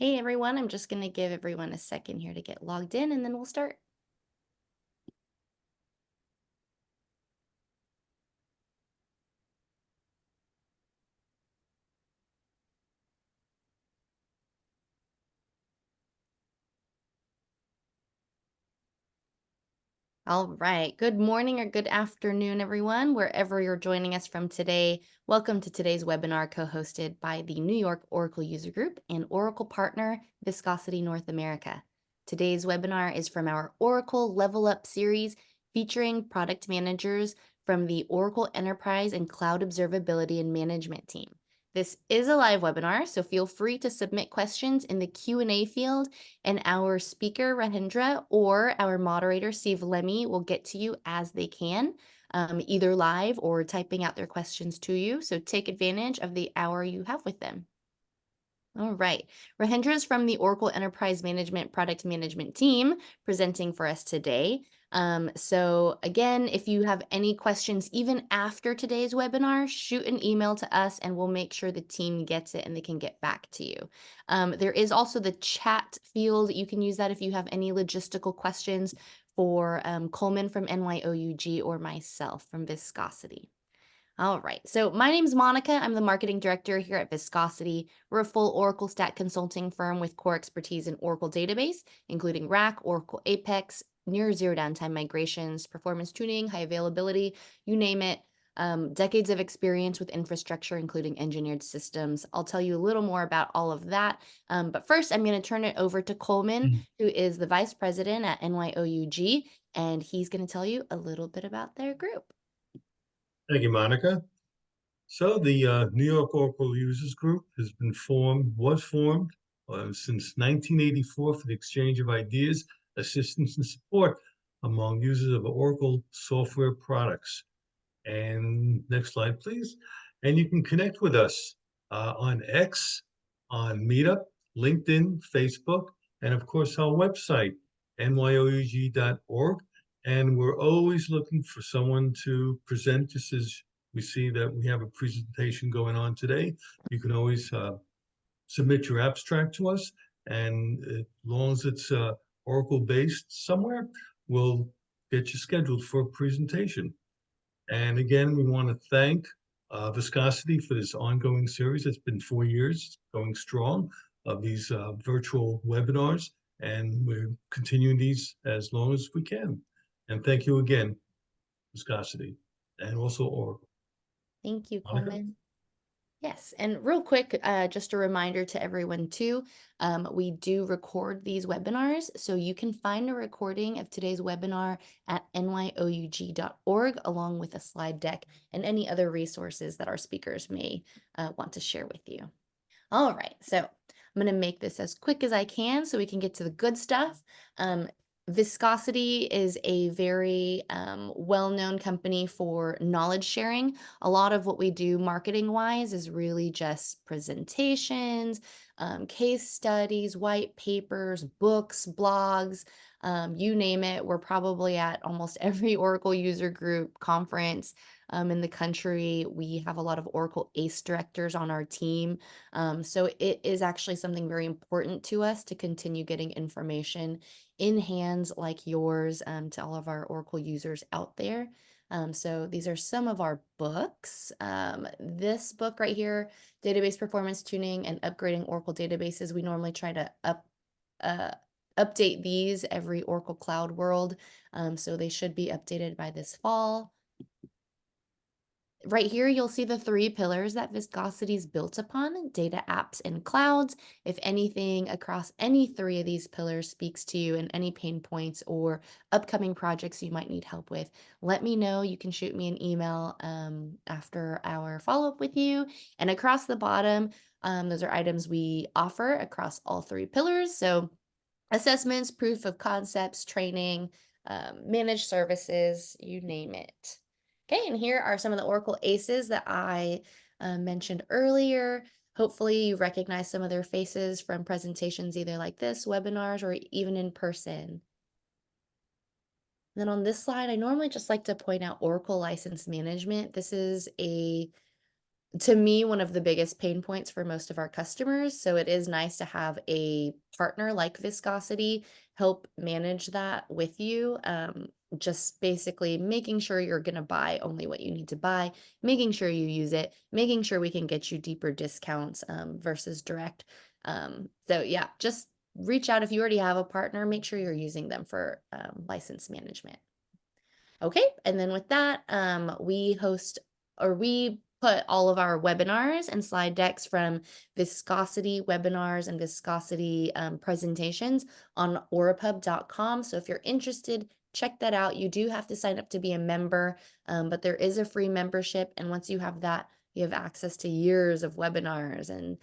Hey everyone, I'm just going to give everyone a second here to get logged in and then we'll start. All right. Good morning or good afternoon, everyone, wherever you're joining us from today. Welcome to today's webinar co-hosted by the New York Oracle User Group and Oracle partner Viscosity North America. Today's webinar is from our Oracle Level Up series featuring product managers from the Oracle Enterprise and Cloud Observability and Management team. This is a live webinar, so feel free to submit questions in the Q&A field, and our speaker, Rajendra, or our moderator, Steve Lemmy, will get to you as they can, either live or typing out their questions to you. So take advantage of the hour you have with them. All right. Rajendra is from the Oracle Enterprise Management Product Management team presenting for us today. So again, if you have any questions, even after today's webinar, shoot an email to us and we'll make sure the team gets it and they can get back to you. There is also the chat field. You can use that if you have any logistical questions for Coleman from NYOUG or myself from Viscosity. All right, so my name's Monica. I'm the marketing director here at Viscosity. We're a full Oracle Stack consulting firm with core expertise in Oracle database, including RAC, Oracle Apex, near zero downtime migrations, performance tuning, high availability, you name it. Decades of experience with infrastructure, including engineered systems. I'll tell you a little more about all of that. But first, I'm going to turn it over to Coleman, who is the vice president at NYOUG, and he's going to tell you a little bit about their group. Thank you, Monica. So the New York Oracle Users Group was formed since 1984 for the exchange of ideas, assistance, and support among users of Oracle software products. And next slide, please. And you can connect with us on X, on Meetup, LinkedIn, Facebook, and of course our website, nyoug.org. And we're always looking for someone to present, just as we see that we have a presentation going on today. You can always submit your abstract to us, and as long as it's Oracle-based somewhere, we'll get you scheduled for a presentation. And again, we want to thank Viscosity for this ongoing series. It's been 4 years going strong of these virtual webinars, and we're continuing these as long as we can. And thank you again, Viscosity, and also Oracle. Thank you, Monica? Coleman. Yes, and real quick, just a reminder to everyone too, we do record these webinars, so you can find a recording of today's webinar at nyoug.org along with a slide deck and any other resources that our speakers may want to share with you. All right, so I'm going to make this as quick as I can so we can get to the good stuff. Viscosity is a very well-known company for knowledge sharing. A lot of what we do marketing-wise is really just presentations, case studies, white papers, books, blogs, you name it. We're probably at almost every Oracle user group conference in the country. We have a lot of Oracle ACE directors on our team. So it is actually something very important to us to continue getting information in hands like yours to all of our Oracle users out there. So these are some of our books. This book right here, Database Performance Tuning and Upgrading Oracle Databases, we normally try to update these every Oracle Cloud World. So they should be updated by this fall. Right here, you'll see the 3 pillars that Viscosity is built upon: data, apps, and clouds. If anything across any 3 of these pillars speaks to you and any pain points or upcoming projects you might need help with, let me know. You can shoot me an email after our follow-up with you. And across the bottom, those are items we offer across all 3 pillars. So assessments, proof of concepts, training, managed services, you name it. Okay, and here are some of the Oracle ACEs that I mentioned earlier. Hopefully you recognize some of their faces from presentations either like this, webinars, or even in person. Then on this slide, I normally just like to point out Oracle License Management. This is a to me, one of the biggest pain points for most of our customers. So it is nice to have a partner like Viscosity help manage that with you. Just basically making sure you're going to buy only what you need to buy, making sure you use it, making sure we can get you deeper discounts versus direct. So yeah, just reach out if you already have a partner, make sure you're using them for license management. Okay, and then with that, we put all of our webinars and slide decks from Viscosity webinars and Viscosity presentations on orapub.com. So if you're interested, check that out. You do have to sign up to be a member, but there is a free membership. And once you have that, you have access to years of webinars and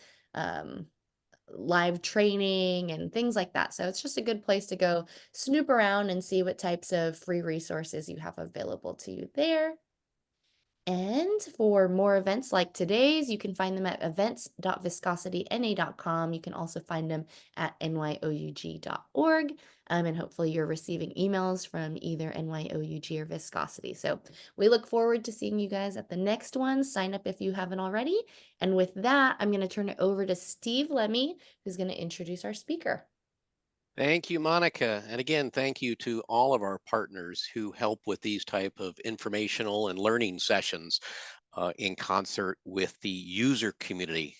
live training and things like that. So it's just a good place to go snoop around and see what types of free resources you have available to you there. And for more events like today's, you can find them at events.viscosityna.com. You can also find them at NYOUG.org. And hopefully you're receiving emails from either NYOUG or Viscosity. So we look forward to seeing you guys at the next one. Sign up if you haven't already. And with that, I'm going to turn it over to Steve Lemmy, who's going to introduce our speaker. Thank you, Monica. And again, thank you to all of our partners who help with these type of informational and learning sessions in concert with the user community.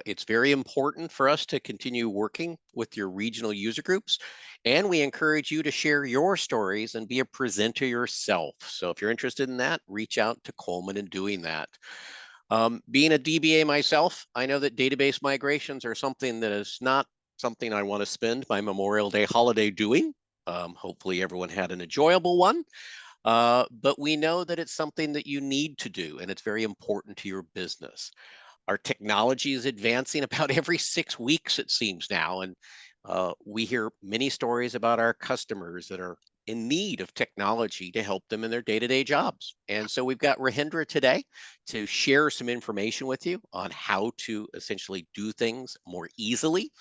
It's very important for us to continue working with your regional user groups, and we encourage you to share your stories and be a presenter yourself. So if you're interested in that, reach out to Coleman in doing that. Being a DBA myself, I know that database migrations are something that is not something I want to spend my Memorial Day holiday doing. Hopefully everyone had an enjoyable one. But we know that it's something that you need to do, and it's very important to your business. Our technology is advancing about every 6 weeks, it seems now, and we hear many stories about our customers that are in need of technology to help them in their day-to-day jobs. And so we've got Rajendra today to share some information with you on how to essentially do things more easily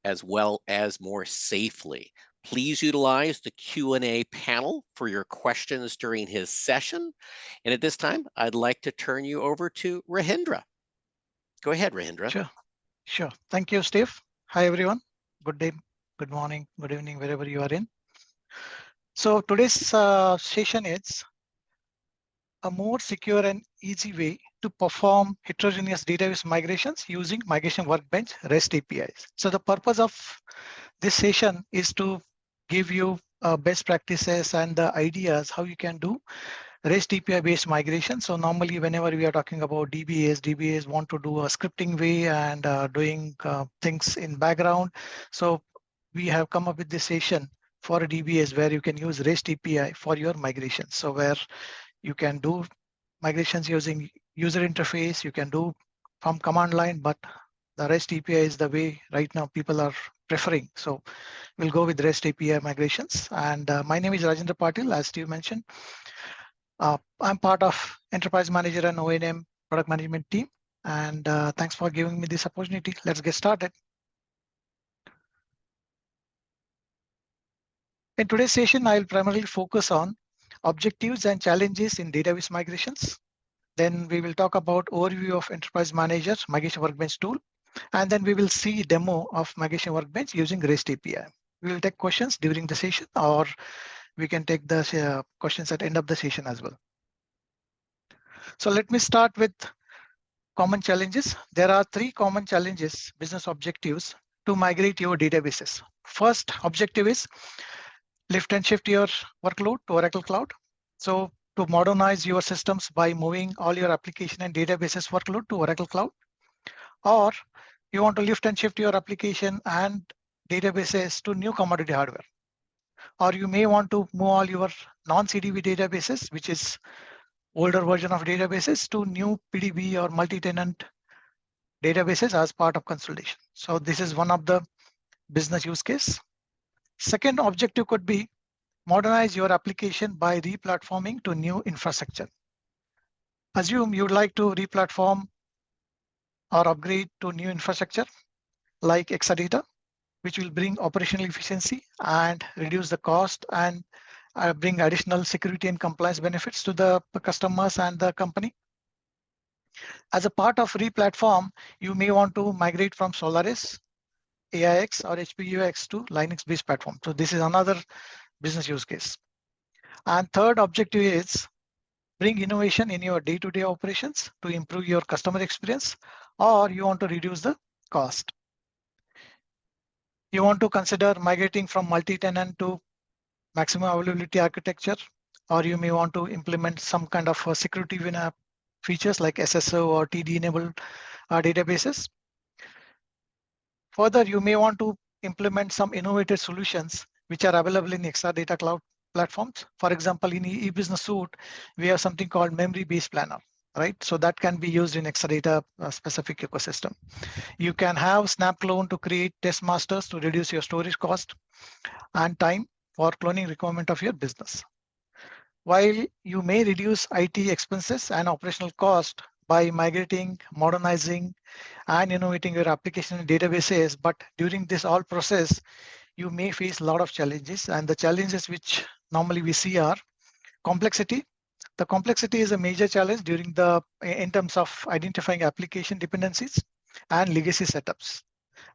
as well as more safely. Please utilize the Q&A panel for your questions during his session. And at this time, I'd like to turn you over to Rajendra. Go ahead, Rajendra. Sure. Thank you, Steve. Hi, everyone. Good day, good morning, good evening, wherever you are in. So today's session is a more secure and easy way to perform heterogeneous database migrations using Migration Workbench REST APIs. So the purpose of this session is to give you best practices and the ideas how you can do REST API based migration. So normally whenever we are talking about DBAs want to do a scripting way and doing things in background. So we have come up with this session for a DBAs where you can use REST API for your migration. So where you can do migrations using user interface, you can do from command line, but the REST API is the way right now people are preferring. So we'll go with REST API migrations. And my name is Rajendra Patil, as Steve mentioned. I'm part of Enterprise Manager and O&M Product Management team. And thanks for giving me this opportunity. Let's get started. In today's session, I'll primarily focus on objectives and challenges in database migrations. Then we will talk about overview of Enterprise Manager Migration Workbench tool. And then we will see a demo of Migration Workbench using REST API. We will take questions during the session, or we can take the questions at the end of the session as well. So let me start with common challenges. There are 3 common challenges, business objectives to migrate your databases. First objective is lift and shift your workload to Oracle Cloud. So to modernize your systems by moving all your application and databases workload to Oracle Cloud, or you want to lift and shift your application and databases to new commodity hardware. Or you may want to move all your non-CDB databases, which is older version of databases, to new PDB or multi-tenant databases as part of consolidation. So this is one of the business use case. Second objective could be modernize your application by replatforming to new infrastructure. Assume you'd like to replatform or upgrade to new infrastructure like Exadata, which will bring operational efficiency and reduce the cost and bring additional security and compliance benefits to the customers and the company. As a part of re-platform, you may want to migrate from Solaris, AIX, or HPUX to Linux-based platform. So this is another business use case. And third objective is bring innovation in your day-to-day operations to improve your customer experience, or you want to reduce the cost. You want to consider migrating from multi-tenant to maximum availability architecture, or you may want to implement some kind of security features like SSO or TD-enabled databases. Further, you may want to implement some innovative solutions which are available in Exadata cloud platforms. For example, in eBusiness Suite, we have something called memory-based planner, right? So that can be used in Exadata specific ecosystem. You can have snap clone to create test masters to reduce your storage cost and time for cloning requirement of your business. While you may reduce IT expenses and operational cost by migrating, modernizing, and innovating your application and databases, but during this all process, you may face a lot of challenges, and the challenges which normally we see are complexity. The complexity is a major challenge in terms of identifying application dependencies and legacy setups.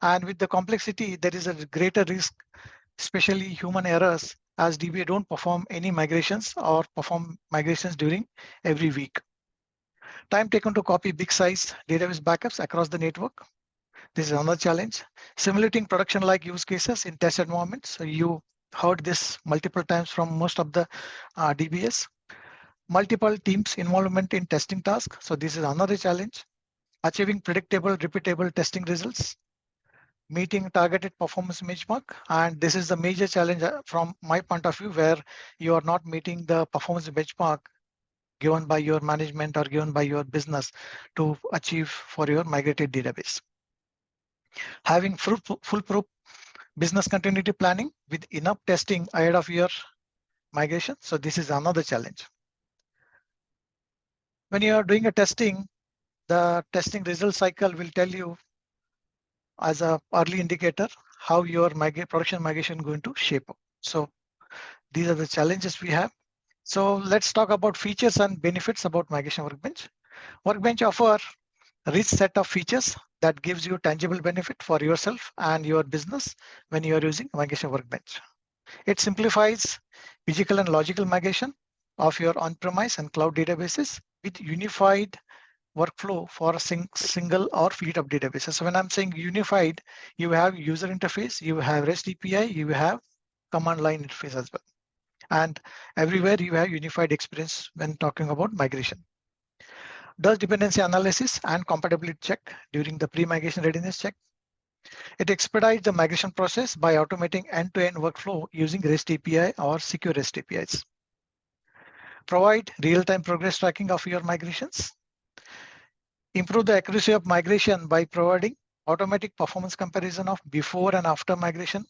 And with the complexity, there is a greater risk, especially human errors, as DBA don't perform any migrations or perform migrations during every week. Time taken to copy big size database backups across the network. This is another challenge. Simulating production-like use cases in test environments. So you heard this multiple times from most of the DBS. Multiple teams involvement in testing tasks. So this is another challenge. Achieving predictable, repeatable testing results. Meeting targeted performance benchmark. And this is the major challenge from my point of view, where you are not meeting the performance benchmark given by your management or given by your business to achieve for your migrated database. Having foolproof business continuity planning with enough testing ahead of your migration. So this is another challenge. When you are doing a testing, the testing result cycle will tell you as an early indicator how your production migration is going to shape up. So these are the challenges we have. So let's talk about features and benefits about Migration Workbench. Workbench offers a rich set of features that gives you tangible benefit for yourself and your business when you are using Migration Workbench. It simplifies physical and logical migration of your on-premise and cloud databases with unified workflow for a single or fleet of databases. So when I'm saying unified, you have user interface, you have REST API, you have command line interface as well. And everywhere you have unified experience when talking about migration. Does dependency analysis and compatibility check during the pre-migration readiness check. It expedites the migration process by automating end-to-end workflow using REST API or secure REST APIs. Provide real-time progress tracking of your migrations. Improve the accuracy of migration by providing automatic performance comparison of before and after migration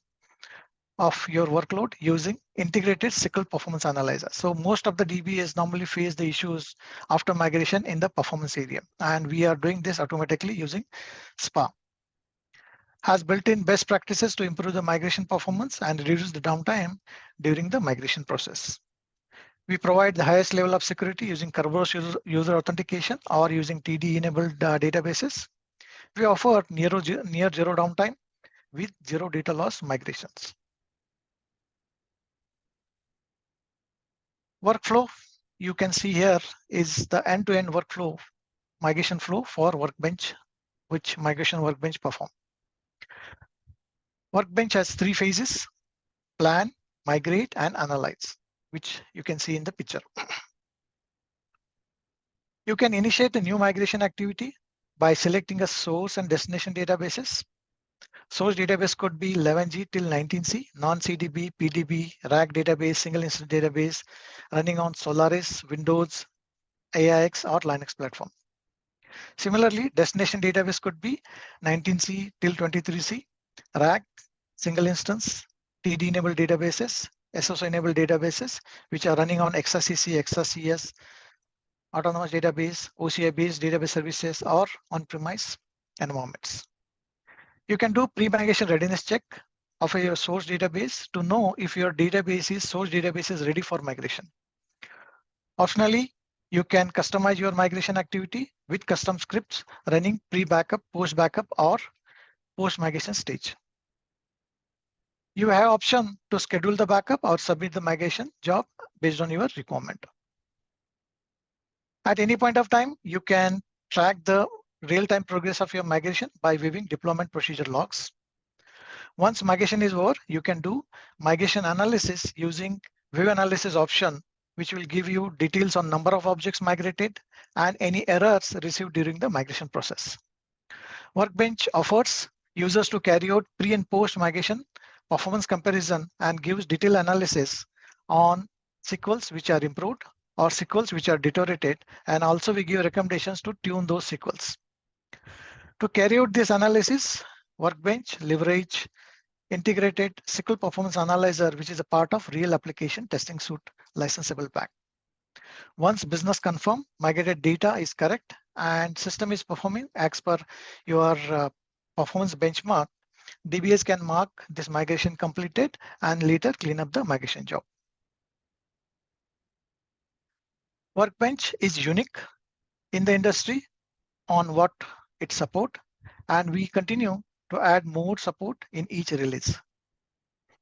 of your workload using integrated SQL performance analyzer. So most of the DBAs normally face the issues after migration in the performance area, and we are doing this automatically using SPA. Has built-in best practices to improve the migration performance and reduce the downtime during the migration process. We provide the highest level of security using Kerberos user authentication or using TD-enabled databases. We offer near zero downtime with zero data loss migrations. Workflow, you can see here, is the end-to-end workflow, migration flow for Workbench, which Migration Workbench perform. Workbench has 3 phases: plan, migrate, and analyze, which you can see in the picture. You can initiate a new migration activity by selecting a source and destination databases. Source database could be 11G till 19C, non-CDB, PDB, RAG database, single instance database, running on Solaris, Windows, AIX, or Linux platform. Similarly, destination database could be 19C till 23C, RAG, single instance, TD-enabled databases, SSO-enabled databases, which are running on XRCC, XRCS, autonomous database, OCI-based database services, or on-premise environments. You can do pre-migration readiness check of your source database to know if your source database is ready for migration. Optionally, You can customize your migration activity with custom scripts running pre-backup, post-backup, or post-migration stage. You have option to schedule the backup or submit the migration job based on your requirement. At any point of time, you can track the real-time progress of your migration by viewing deployment procedure logs. Once migration is over, you can do migration analysis using view analysis option, which will give you details on number of objects migrated and any errors received during the migration process. Workbench offers users to carry out pre and post migration performance comparison and gives detailed analysis on SQLs which are improved or SQLs which are deteriorated, and also we give recommendations to tune those SQLs. To carry out this analysis, Workbench leverage integrated SQL performance analyzer, which is a part of real application testing suite licensable pack. Once business confirm migrated data is correct and system is performing as per your performance benchmark, DBAs can mark this migration completed and later clean up the migration job. Workbench is unique in the industry on what it supports, and we continue to add more support in each release.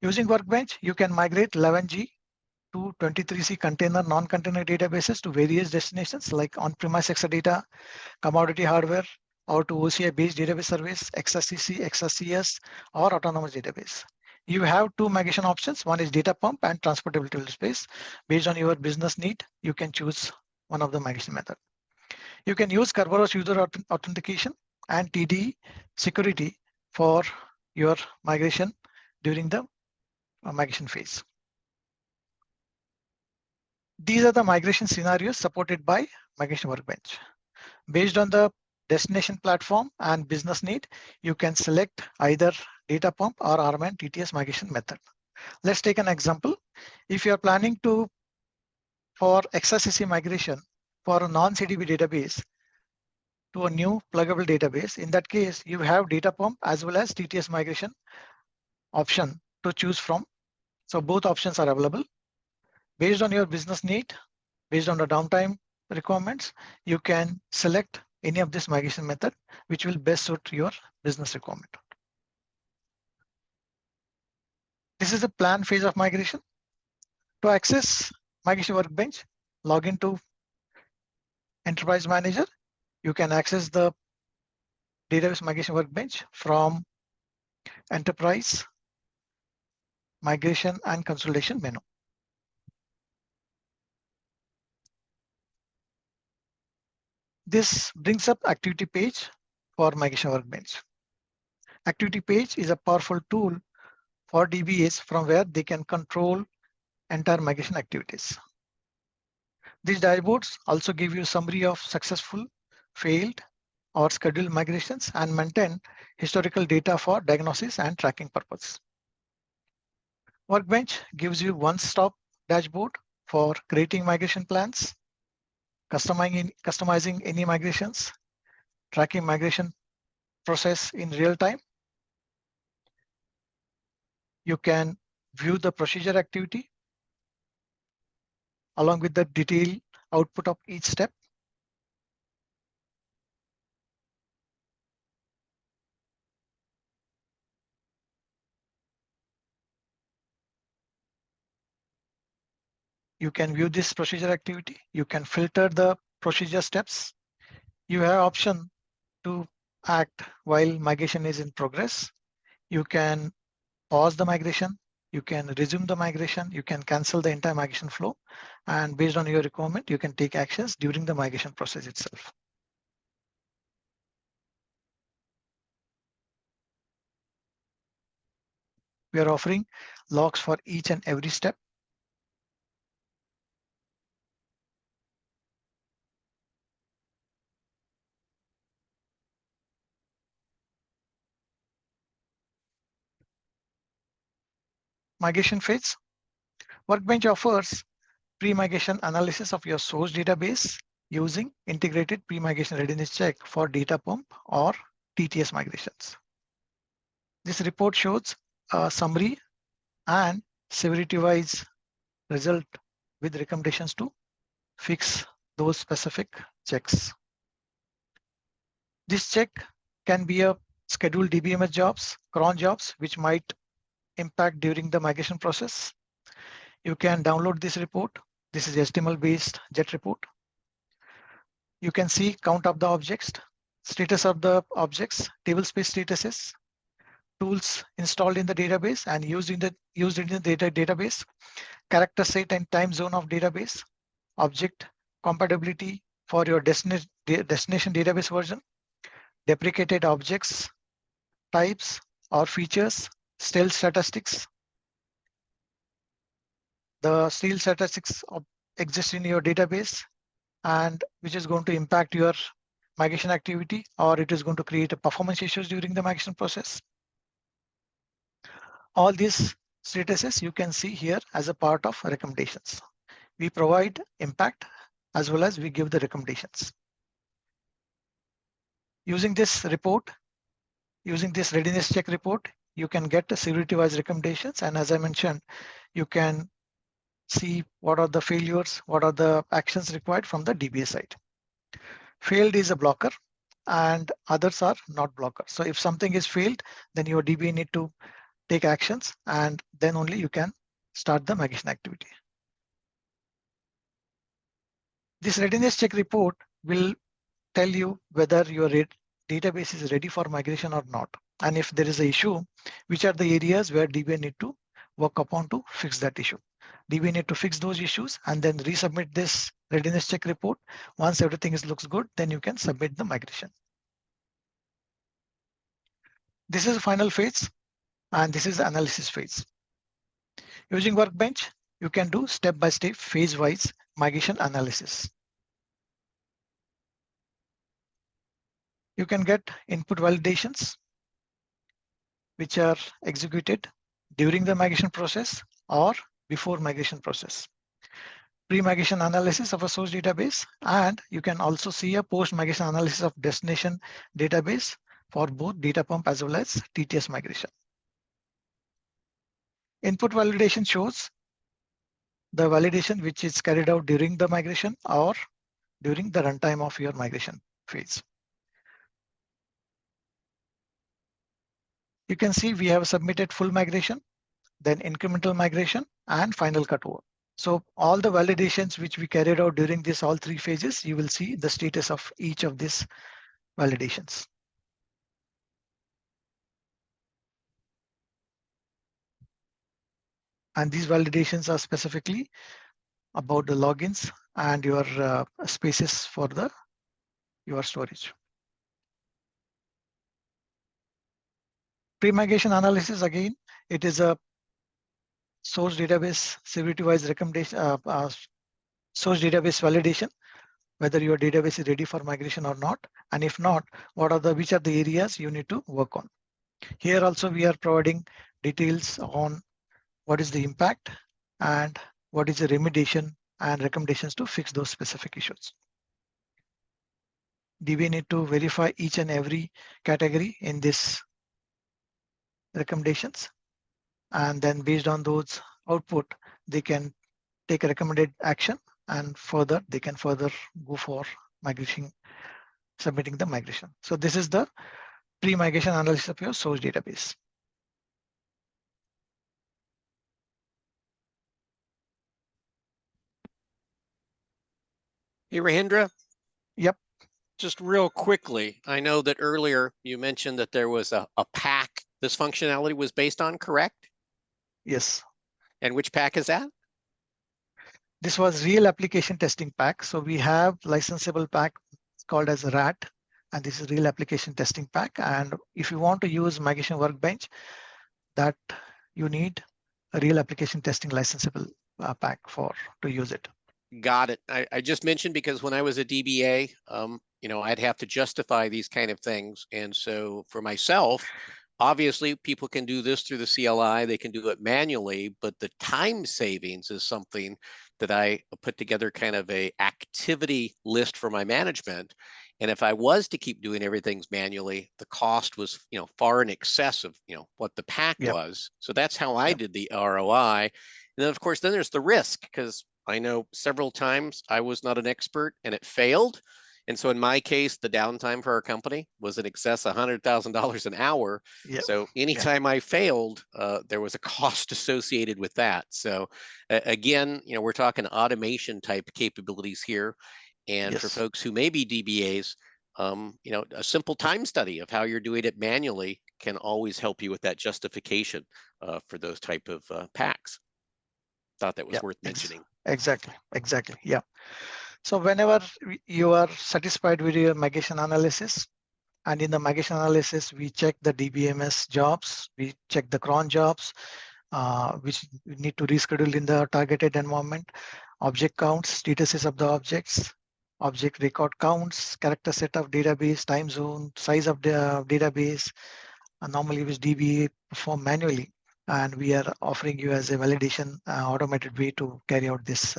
Using Workbench, you can migrate 11G to 23C container, non-container databases to various destinations like on-premise Exadata, commodity hardware, or to OCI-based database service, XSCC, XSCS, or autonomous database. You have two migration options. One is data pump and transportability space. Based on your business need, you can choose one of the migration method. You can use Kerberos user authentication and TD security for your migration during the migration phase. These are the migration scenarios supported by Migration Workbench. Based on the destination platform and business need, you can select either data pump or RMAN TTS migration method. Let's take an example. If you are planning for XSCC migration for a non-CDB database to a new pluggable database, in that case, you have data pump as well as TTS migration option to choose from. So both options are available. Based on your business need, based on the downtime requirements, you can select any of this migration method, which will best suit your business requirement. This is the plan phase of migration. To access Migration Workbench, log into Enterprise Manager. You can access the Database Migration Workbench from Enterprise, Migration and Consolidation menu. This brings up activity page for Migration Workbench. Activity page is a powerful tool for DBAs from where they can control entire migration activities. These dashboards also give you a summary of successful, failed, or scheduled migrations and maintain historical data for diagnosis and tracking purpose. Workbench gives you one-stop dashboard for creating migration plans, customizing any migrations, tracking migration process in real time. You can view the procedure activity along with the detailed output of each step. You can view this procedure activity. You can filter the procedure steps. You have option to act while migration is in progress. You can pause the migration. You can resume the migration. You can cancel the entire migration flow. And based on your requirement, you can take actions during the migration process itself. We are offering logs for each and every step. Migration phase. Workbench offers pre-migration analysis of your source database using integrated pre-migration readiness check for data pump or TTS migrations. This report shows a summary and severity-wise result with recommendations to fix those specific checks. This check can be a scheduled DBMS jobs, cron jobs, which might impact during the migration process. You can download this report. This is HTML-based JET report. You can see count of the objects, status of the objects, tablespace statuses, tools installed in the database and used in the database, character set and time zone of database, object compatibility for your destination database version, deprecated objects, types or features, stale statistics. The stale statistics exist in your database and which is going to impact your migration activity, or it is going to create a performance issues during the migration process. All these statuses you can see here as a part of recommendations. We provide impact as well as we give the recommendations. Using this report, using this readiness check report, you can get the severity-wise recommendations. And as I mentioned, you can see what are the failures, what are the actions required from the DBA side. Failed is a blocker and others are not blockers. So if something is failed, then your DBA need to take actions and then only you can start the migration activity. This readiness check report will tell you whether your database is ready for migration or not. And if there is an issue, which are the areas where DBA need to work upon to fix that issue. DBA need to fix those issues and then resubmit this readiness check report. Once everything looks good, then you can submit the migration. This is the final phase and this is the analysis phase. Using Workbench, you can do step-by-step phase-wise migration analysis. You can get input validations, which are executed during the migration process or before migration process. Pre-migration analysis of a source database, and you can also see a post-migration analysis of destination database for both data pump as well as TTS migration. Input validation shows the validation which is carried out during the migration or during the runtime of your migration phase. You can see we have submitted full migration, then incremental migration and final cutover. So all the validations which we carried out during this all three phases, you will see the status of each of these validations. And these validations are specifically about the logins and your spaces for your storage. Pre-migration analysis, again, it is a source database severity-wise recommendation, source database validation, whether your database is ready for migration or not. And if not, which are the areas you need to work on. Here also we are providing details on what is the impact and what is the remediation and recommendations to fix those specific issues. DBA need to verify each and every category in this recommendations. And then based on those output, they can take a recommended action and further, they can further go for migration, submitting the migration. So this is the pre-migration analysis of your source database. Hey, Rajendra. Yep. Just real quickly, I know that earlier you mentioned that there was a pack this functionality was based on, correct? Yes. And which pack is that? This was real application testing pack. So we have licensable pack called as RAT, and this is real application testing pack. And if you want to use Migration Workbench, that you need a real application testing licensable pack to use it. Got it. I just mentioned because when I was a DBA, I'd have to justify these kind of things. And so for myself, obviously people can do this through the CLI, they can do it manually, but the time savings is something that I put together kind of a activity list for my management. And if I was to keep doing everything manually, the cost was, far in excess of, what the pack was. So that's how I did the ROI. And then of course, then there's the risk because I know several times I was not an expert and it failed. And so in my case, the downtime for our company was in excess of $100,000 an hour. Yeah. So anytime I failed, there was a cost associated with that. So again, we're talking automation type capabilities here. And for Yes. folks who may be DBAs, a simple time study of how you're doing it manually can always help you with that justification for those type of packs. Thought that was Yeah. worth mentioning. Exactly. Yeah. So whenever you are satisfied with your migration analysis, and in the migration analysis, we check the DBMS jobs, we check the cron jobs, which we need to reschedule in the targeted environment, object counts, statuses of the objects, object record counts, character set of database, time zone, size of the database, normally which DBA perform manually. And we are offering you as a validation automated way to carry out this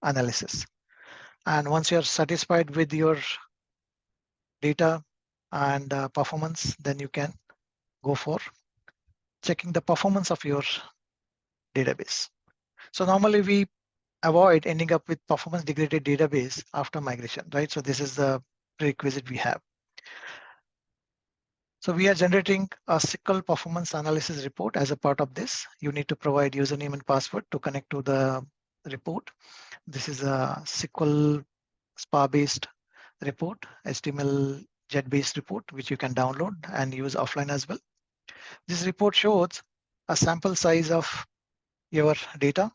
analysis. And once you're satisfied with your data and performance, then you can go for checking the performance of your database. So normally we avoid ending up with performance degraded database after migration, right? So this is the prerequisite we have. So we are generating a SQL performance analysis report as a part of this. You need to provide username and password to connect to the report. This is a SQL SPA-based report, HTML JET-based report, which you can download and use offline as well. This report shows a sample size of your data.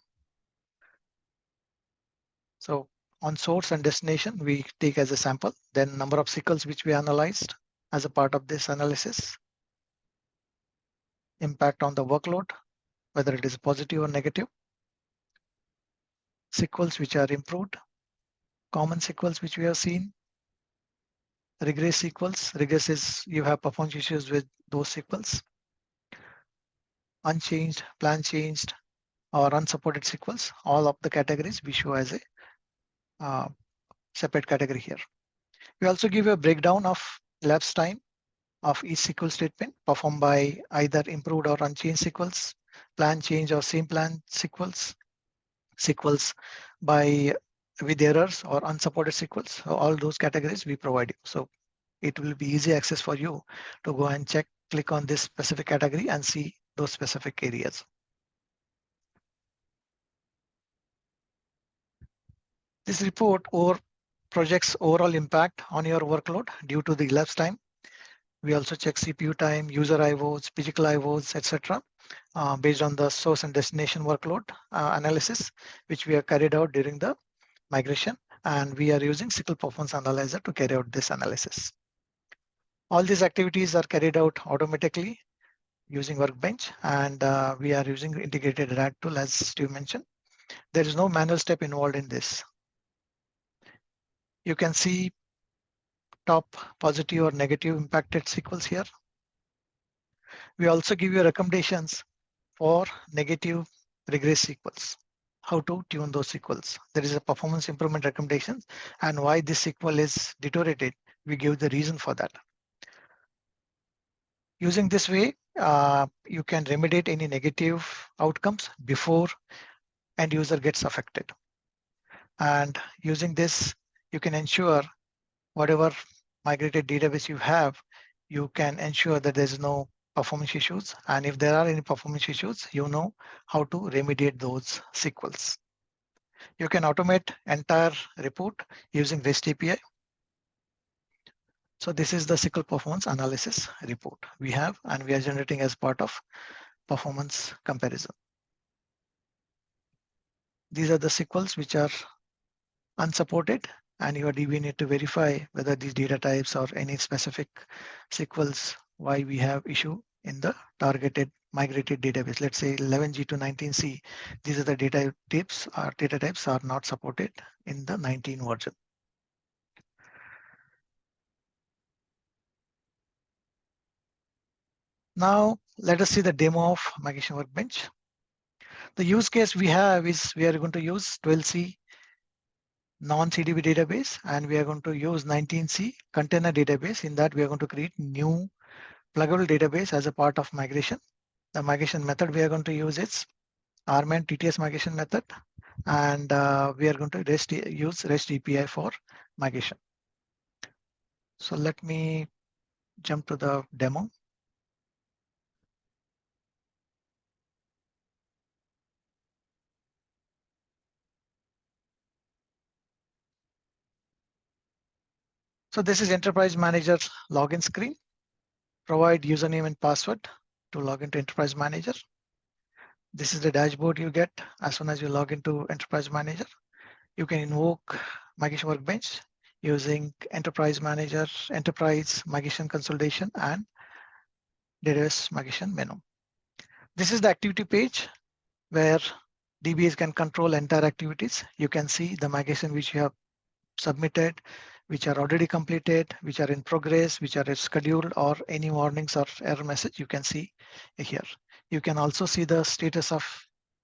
So on source and destination, we take as a sample, then number of SQLs which we analyzed as a part of this analysis, impact on the workload, whether it is positive or negative, SQLs which are improved, common SQLs which we have seen, regress SQLs. Regress is you have performance issues with those SQLs, unchanged, plan changed, or unsupported SQLs. All of the categories we show as a separate category here. We also give you a breakdown of elapsed time of each SQL statement performed by either improved or unchanged SQLs, plan change or same plan SQLs, SQLs by with errors or unsupported SQLs. So all those categories we provide you. So it will be easy access for you to go and check, click on this specific category and see those specific areas. This report projects overall impact on your workload due to the elapsed time. We also check CPU time, user IOs, physical IOs, etc. Based on the source and destination workload analysis, which we have carried out during the migration. And we are using SQL Performance Analyzer to carry out this analysis. All these activities are carried out automatically using Workbench, and we are using integrated RAG tool, as Steve mentioned. There is no manual step involved in this. You can see top positive or negative impacted SQLs here. We also give you recommendations for negative regress SQLs, how to tune those SQLs. There is a performance improvement recommendations, and why this SQL is deteriorated, we give the reason for that. Using this way, you can remediate any negative outcomes before end user gets affected. And using this, you can ensure whatever migrated database you have, you can ensure that there's no performance issues. And if there are any performance issues, you know how to remediate those SQLs. You can automate entire report using REST API. So this is the SQL performance analysis report we have, and we are generating as part of performance comparison. These are the SQLs which are unsupported, and your DB need to verify whether these data types or any specific SQLs, why we have issue in the targeted migrated database. Let's say 11G to 19C. These are the data types are not supported in the 19 version. Now let us see the demo of Migration Workbench. The use case we have is we are going to use 12C non-CDB database, and we are going to use 19C container database. In that, we are going to create new pluggable database as a part of migration. The migration method we are going to use is RMAN TTS migration method, and we are going to use REST API for migration. So let me jump to the demo. So this is Enterprise Manager login screen. Provide username and password to log into Enterprise Manager. This is the dashboard you get as soon as you log into Enterprise Manager. You can invoke Migration Workbench using Enterprise Manager, Enterprise Migration Consolidation, and Database Migration menu. This is the activity page where DBAs can control entire activities. You can see the migration which you have submitted, which are already completed, which are in progress, which are scheduled, or any warnings or error message you can see here. You can also see the status of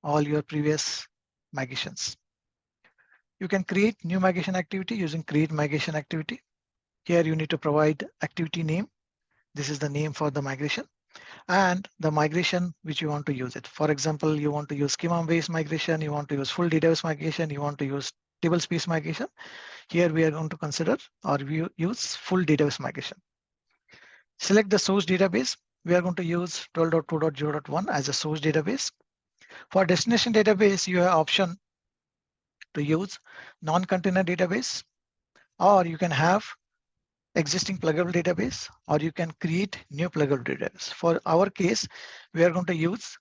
all your previous migrations. You can create new migration activity using create migration activity. Here you need to provide activity name. This is the name for the migration and the migration which you want to use it. For example, you want to use schema-based migration, you want to use full database migration, you want to use tablespace migration. Here we are going to consider or we use full database migration. Select the source database. We are going to use 12.2.0.1 as a source database. For destination database, you have option to use non-container database, or you can have existing pluggable database, or you can create new pluggable database. For our case, we are going to use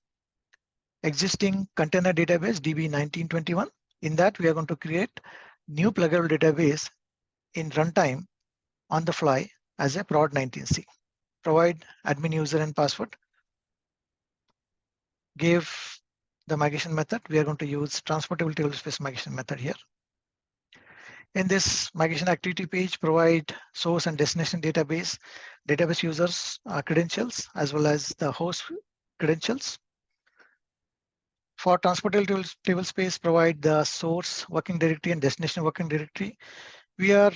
existing container database DB1921. In that, we are going to create new pluggable database in runtime on the fly as a prod 19c. Provide admin user and password. Give the migration method. We are going to use transportable tablespace migration method here. In this migration activity page, provide source and destination database users credentials as well as the host credentials. For transportable tablespace, provide the source working directory and destination working directory. We are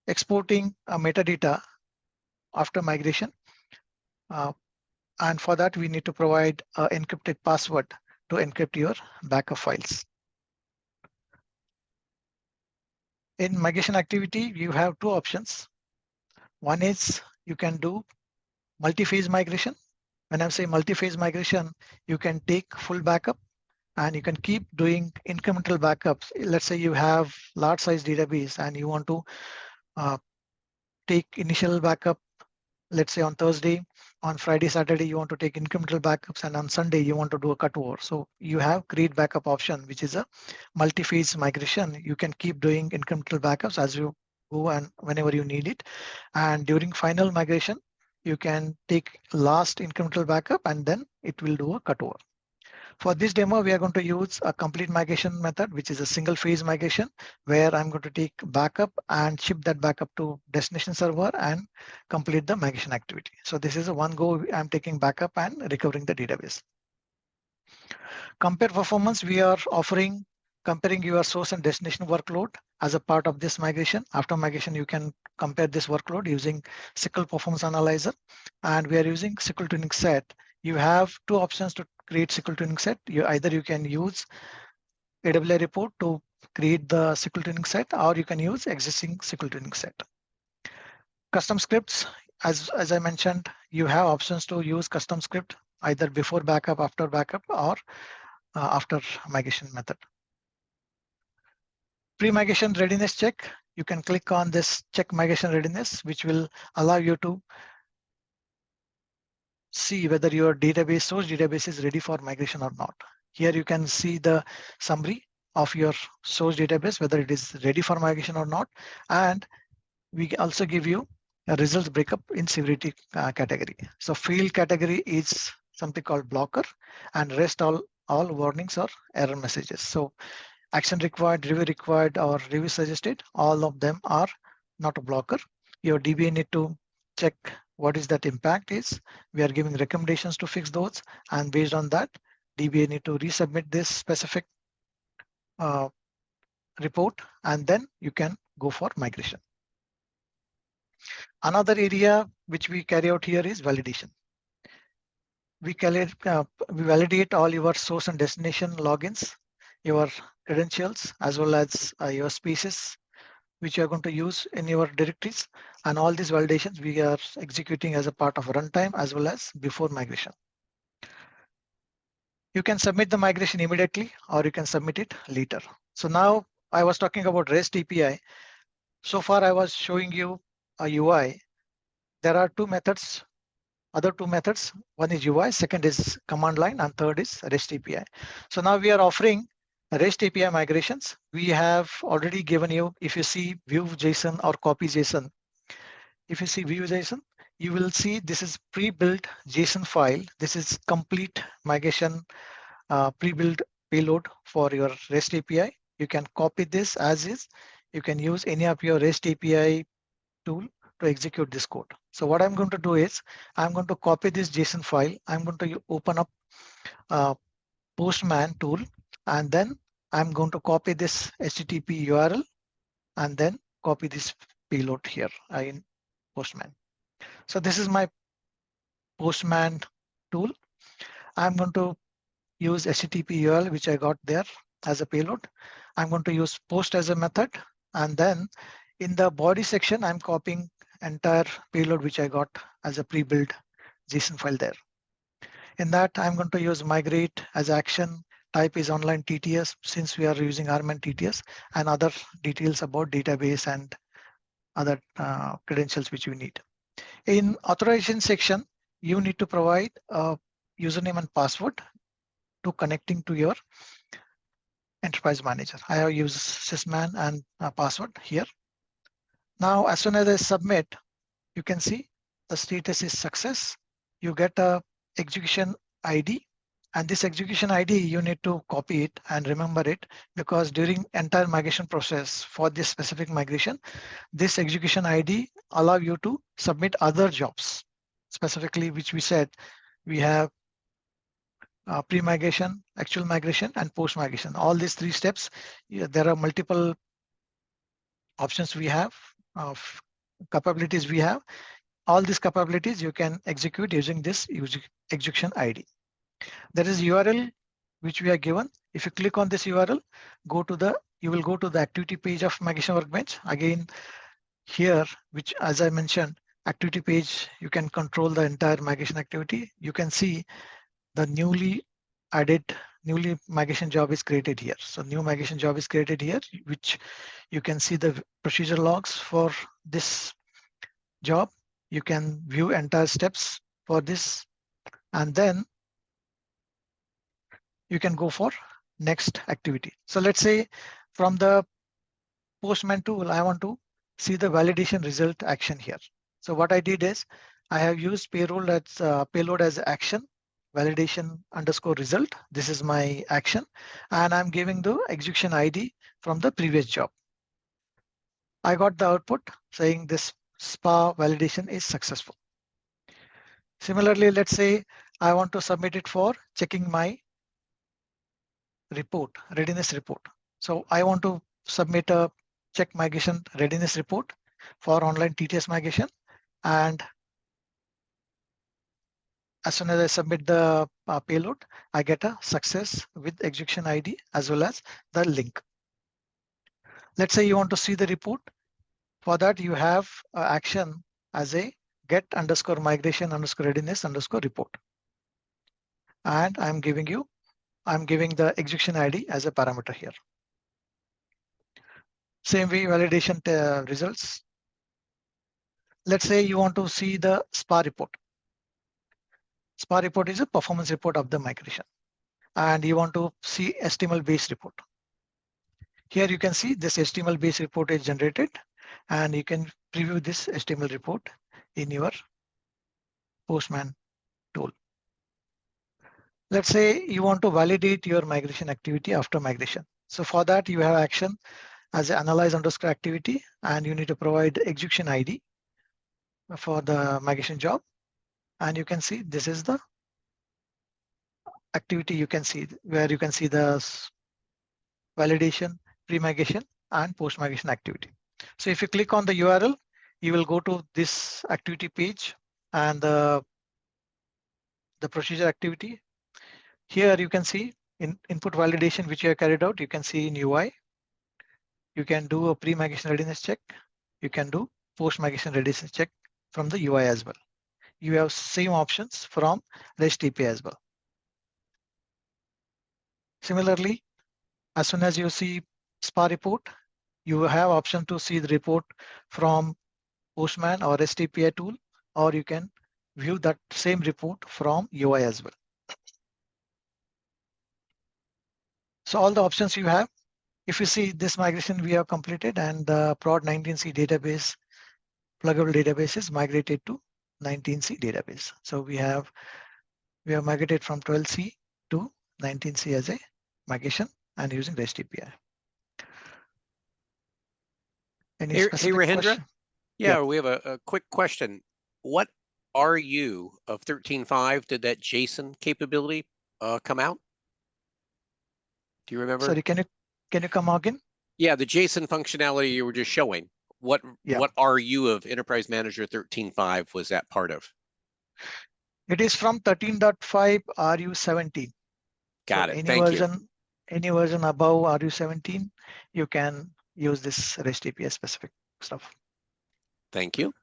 exporting metadata after migration. And for that, we need to provide an encrypted password to encrypt your backup files. In migration activity, you have two options. One is you can do multi-phase migration. When I say multi-phase migration, you can take full backup and you can keep doing incremental backups. Let's say you have large size database and you want to take initial backup, let's say on Thursday, on Friday, Saturday, you want to take incremental backups, and on Sunday, you want to do a cutover. So you have create backup option, which is a multi-phase migration. You can keep doing incremental backups as you go and whenever you need it. And during final migration, you can take last incremental backup and then it will do a cutover. For this demo, we are going to use a complete migration method, which is a single phase migration, where I'm going to take backup and ship that backup to destination server and complete the migration activity. So this is a one go, I'm taking backup and recovering the database. Compare performance, we are offering comparing your source and destination workload as a part of this migration. After migration, you can compare this workload using SQL Performance Analyzer, and we are using SQL Tuning Set. You have two options to create SQL Tuning Set. Either you can use AWS report to create the SQL Tuning Set, or you can use existing SQL Tuning Set. Custom scripts, as I mentioned, you have options to use custom script either before backup, after backup, or after migration method. Pre-migration readiness check, you can click on this check migration readiness, which will allow you to see whether your database, source database is ready for migration or not. Here you can see the summary of your source database, whether it is ready for migration or not. And we also give you a results breakup in severity category. So field category is something called blocker, and rest all warnings or error messages. So action required, review required, or review suggested, all of them are not a blocker. Your DBA need to check what is that impact is. We are giving recommendations to fix those, and based on that, DBA need to resubmit this specific report, and then you can go for migration. Another area which we carry out here is validation. We validate all your source and destination logins. your credentials as well as your spaces which you are going to use in your directories, and all these validations we are executing as a part of runtime as well as before migration. You can submit the migration immediately or you can submit it later. So now I was talking about REST API. So far I was showing you a UI. There are two methods, other two methods. One is UI, second is command line, and third is REST API. So now we are offering REST API migrations. We have already given you, if you see view JSON or copy JSON, if you see view JSON, you will see this is pre-built JSON file. This is complete migration pre-built payload for your REST API. You can copy this as is. You can use any of your REST API tool to execute this code. So what I'm going to do is I'm going to copy this JSON file. I'm going to open up Postman tool, and then I'm going to copy this HTTP URL and then copy this payload here in Postman. So this is my Postman tool. I'm going to use HTTP URL, which I got there as a payload. I'm going to use post as a method. And then in the body section, I'm copying entire payload, which I got as a pre-built JSON file there. In that, I'm going to use migrate as action. Type is online TTS, since we are using RMN TTS, and other details about database and other credentials which we need. In authorization section, you need to provide a username and password to connecting to your enterprise manager. I have used sysman and password here. Now, as soon as I submit, you can see the status is success. You get a execution ID, and this execution ID, you need to copy it and remember it, because during entire migration process for this specific migration, this execution ID allow you to submit other jobs, specifically, which we said we have pre-migration, actual migration, and post-migration. All these three steps, there are multiple options we have, of capabilities we have. All these capabilities you can execute using this execution ID. There is URL which we are given. If you click on this URL, you will go to the activity page of Migration Workbench. Again, here, which as I mentioned, activity page, you can control the entire migration activity. You can see the newly migration job is created here. So new migration job is created here, which you can see the procedure logs for this job. You can view entire steps for this, and then you can go for next activity. So let's say from the Postman tool, I want to see the validation result action here. So what I did is I have used payload as action, validation underscore result. This is my action, and I'm giving the execution ID from the previous job. I got the output saying this SPA validation is successful. Similarly, let's say I want to submit it for checking my report, readiness report. So I want to submit a check migration readiness report for online TTS migration, and as soon as I submit the payload, I get a success with execution ID as well as the link. Let's say you want to see the report. For that, you have action as a get underscore migration underscore readiness underscore report. And I'm giving the execution ID as a parameter here. Same way, validation results. Let's say you want to see the SPA report. SPA report is a performance report of the migration, and you want to see HTML based report. Here you can see this HTML based report is generated, and you can preview this HTML report in your Postman tool. Let's say you want to validate your migration activity after migration. So for that, you have action as analyze underscore activity, and you need to provide execution ID for the migration job. And you can see this is the activity you can see, where you can see the validation, pre-migration, and post-migration activity. So if you click on the URL, you will go to this activity page and the procedure activity. Here you can see input validation which you have carried out, you can see in UI. You can do a pre-migration readiness check. You can do post-migration readiness check from the UI as well. You have same options from REST API as well. Similarly, as soon as you see SPA report, you have option to see the report from Postman or REST API tool, or you can view that same report from UI as well. So all the options you have, if you see this migration we have completed, and the prod 19C database, pluggable database is migrated to 19C database. So we have migrated from 12C to 19C as a migration and using REST API. Any Hey, specific Rajendra? question? Yeah, we have a quick question. What RU of 13.5 did that JSON capability come out? Do you remember? Sorry, can you come again? Yeah, the JSON functionality you were just showing. What RU of Enterprise Manager 13.5 was that part of? It is from 13.5 RU17. Got So it. Thank you. Any version above RU17, you can use this REST API specific stuff. Thank you.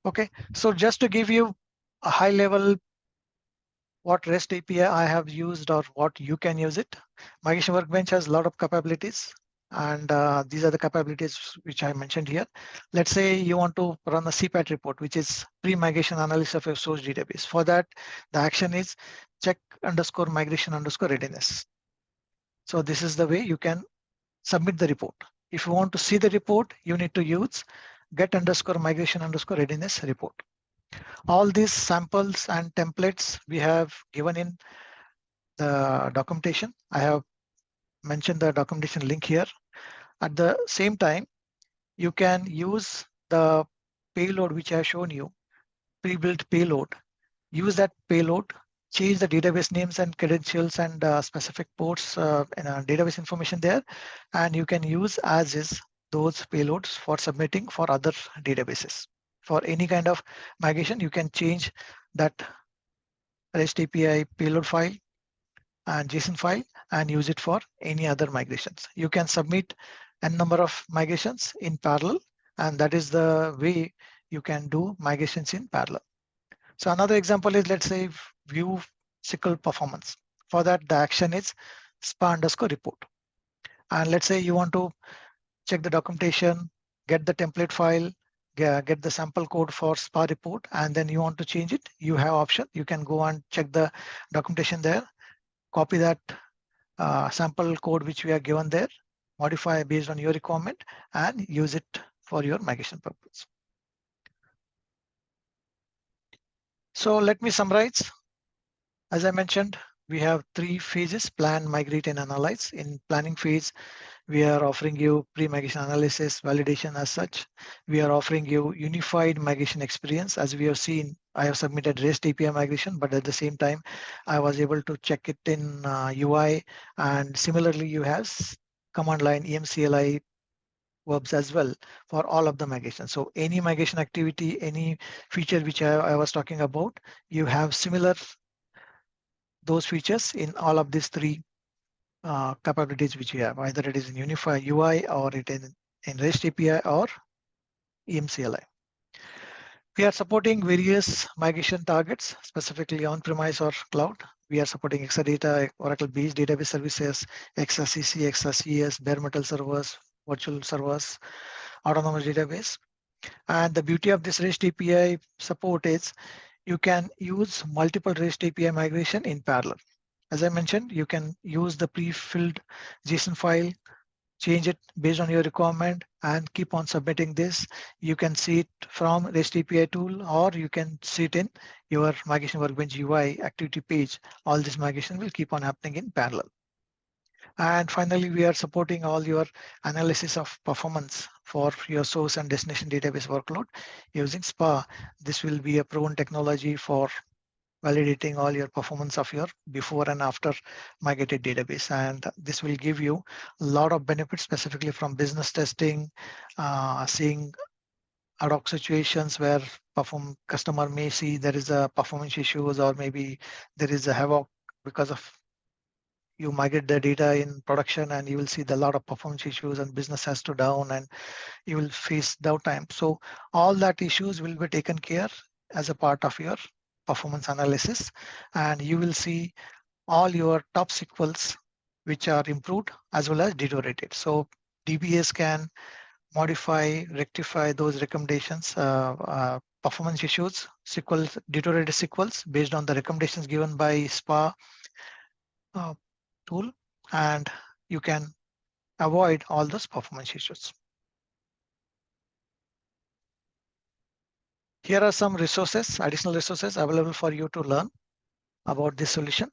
Okay, so just to give you a high level what REST API I have used or what you can use it, Migration Workbench has a lot of capabilities, and these are the capabilities which I mentioned here. Let's say you want to run a CPAT report, which is pre-migration analysis of your source database. For that, the action is check_migration_readiness. So this is the way you can submit the report. If you want to see the report, you need to use get_migration_readiness report. All these samples and templates we have given in the documentation. I have mentioned the documentation link here. At the same time, you can use the payload which I have shown you, pre-built payload. Use that payload, change the database names and credentials and specific ports and database information there, and you can use as is those payloads for submitting for other databases. For any kind of migration, you can change that REST API payload file and JSON file and use it for any other migrations. You can submit a number of migrations in parallel, and that is the way you can do migrations in parallel. So another example is, let's say, view SQL performance. For that, the action is SPA_report. And let's say you want to check the documentation, get the template file, get the sample code for SPA report, and then you want to change it. You have option. You can go and check the documentation there, copy that sample code which we are given there, modify based on your requirement, and use it for your migration purpose. So let me summarize. As I mentioned, we have 3 phases: plan, migrate, and analyze. In planning phase, we are offering you pre-migration analysis, validation as such. We are offering you unified migration experience. As we have seen, I have submitted REST API migration, but at the same time, I was able to check it in UI. And similarly, you have command line EMCLI verbs as well for all of the migration. So any migration activity, any feature which I was talking about, you have similar those features in all of these 3 capabilities which you have, either it is in Unified UI or it is in REST API or EMCLI. We are supporting various migration targets, specifically on-premise or cloud. We are supporting Exadata, Oracle-based database services, XRCC, XRCS, bare metal servers, virtual servers, autonomous database. And the beauty of this REST API support is you can use multiple REST API migration in parallel. As I mentioned, you can use the pre-filled JSON file, change it based on your requirement, and keep on submitting this. You can see it from REST API tool, or you can see it in your Migration Workbench UI activity page. All this migration will keep on happening in parallel. And finally, we are supporting all your analysis of performance for your source and destination database workload using SPA. This will be a proven technology for validating all your performance of your before and after migrated database. And this will give you a lot of benefits, specifically from business testing, seeing ad hoc situations where customer may see there is a performance issues, or maybe there is a havoc because of you migrate the data in production, and you will see a lot of performance issues and business has to down and you will face downtime. So all that issues will be taken care as a part of your performance analysis, and you will see all your top sequels which are improved as well as deteriorated. So DBAs can modify, rectify those recommendations, performance issues, sequels, deteriorated sequels based on the recommendations given by SPA tool, and you can avoid all those performance issues. Here are some resources, additional resources available for you to learn about this solution.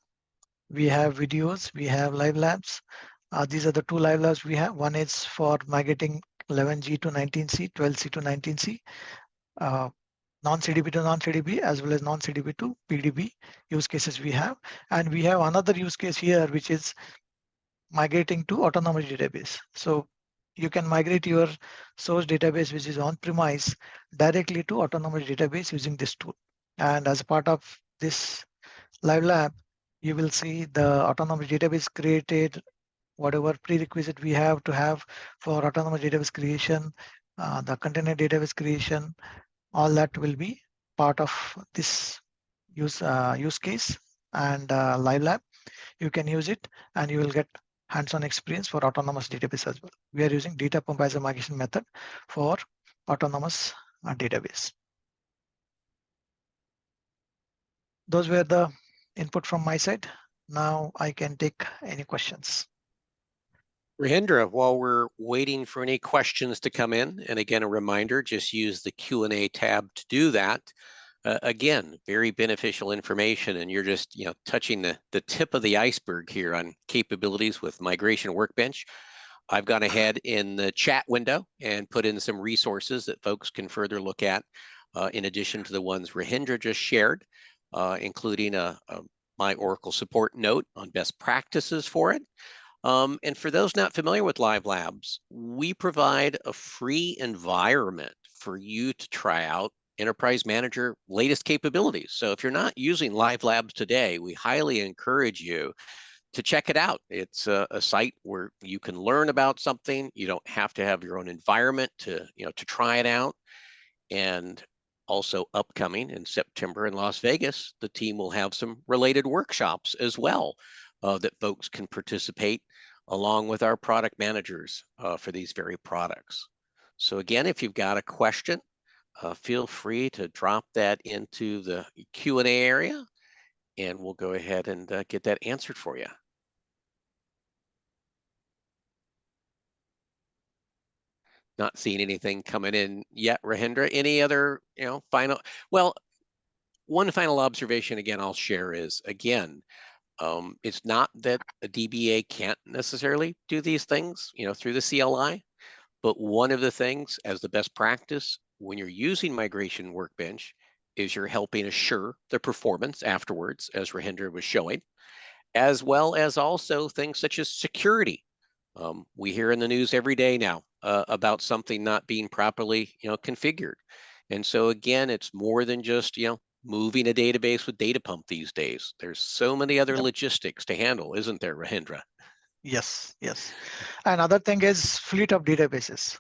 We have videos, we have live labs. These are the two live labs we have. One is for migrating 11G to 19C, 12C to 19C, non-CDB to non-CDB, as well as non-CDB to PDB use cases we have. And we have another use case here, which is migrating to autonomous database. So you can migrate your source database, which is on-premise, directly to autonomous database using this tool. And as a part of this live lab, you will see the autonomous database created, whatever prerequisite we have to have for autonomous database creation, the container database creation, all that will be part of this use case and live lab. You can use it and you will get hands-on experience for autonomous database as well. We are using data pump as a migration method for autonomous database. Those were the input from my side. Now I can take any questions. Rajendra, while we're waiting for any questions to come in, and again, a reminder, just use the Q&A tab to do that. Again, very beneficial information, and you're just touching the tip of the iceberg here on capabilities with Migration Workbench. I've gone ahead in the chat window and put in some resources that folks can further look at, in addition to the ones Rajendra just shared, including my Oracle support note on best practices for it. And for those not familiar with Live Labs, we provide a free environment for you to try out Enterprise Manager latest capabilities. So if you're not using Live Labs today, we highly encourage you to check it out. It's a site where you can learn about something. You don't have to have your own environment to try it out. And also upcoming in September in Las Vegas, the team will have some related workshops as well that folks can participate along with our product managers for these very products. So again, if you've got a question, feel free to drop that into the Q&A area, and we'll go ahead and get that answered for you. Not seeing anything coming in yet, Rajendra. Any other, final? Well, one final observation again I'll share is, again, it's not that a DBA can't necessarily do these things, through the CLI, but one of the things as the best practice when you're using Migration Workbench is you're helping assure the performance afterwards, as Rajendra was showing, as well as also things such as security. We hear in the news every day now about something not being properly, configured. And so again, it's more than just, moving a database with data pump these days. There's so many other logistics to handle, isn't there, Rajendra? Yes, yes. Another thing is fleet of databases.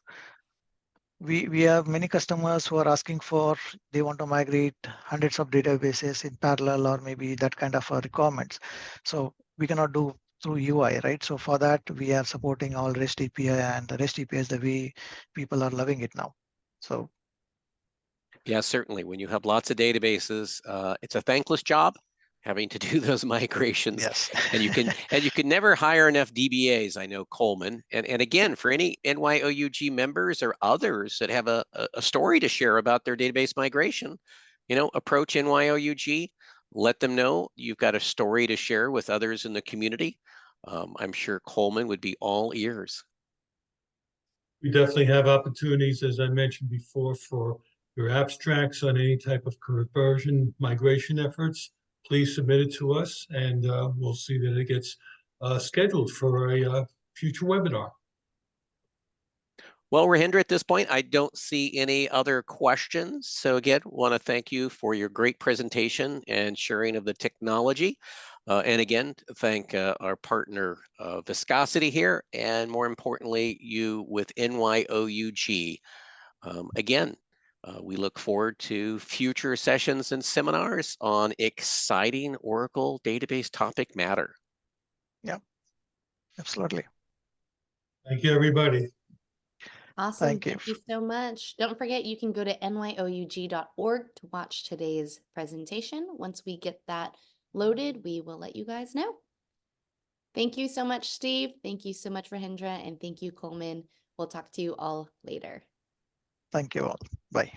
We have many customers who are asking for, they want to migrate hundreds of databases in parallel, or maybe that kind of requirements. So we cannot do through UI, right? So for that, we are supporting all REST API, and the REST API is the way people are loving it now. So. Yeah, certainly. When you have lots of databases, it's a thankless job having to do those migrations. Yes. and you can never hire enough DBAs. I know, Coleman. And again, for any NYOUG members or others that have a story to share about their database migration, approach NYOUG, let them know you've got a story to share with others in the community. I'm sure Coleman would be all ears. We definitely have opportunities, as I mentioned before, for your abstracts on any type of conversion migration efforts. Please submit it to us, and we'll see that it gets scheduled for a future webinar. Well, Rajendra, at this point, I don't see any other questions. So again, want to thank you for your great presentation and sharing of the technology. And again, thank our partner Viscosity here, and more importantly, you with NYOUG. Again, we look forward to future sessions and seminars on exciting Oracle database topic matter. Yeah, absolutely. Thank you, everybody. Awesome. Thank you. Thank you so much. Don't forget, you can go to nyoug.org to watch today's presentation. Once we get that loaded, we will let you guys know. Thank you so much, Steve. Thank you so much, Rajendra. And thank you, Coleman. We'll talk to you all later. Thank you all. Bye.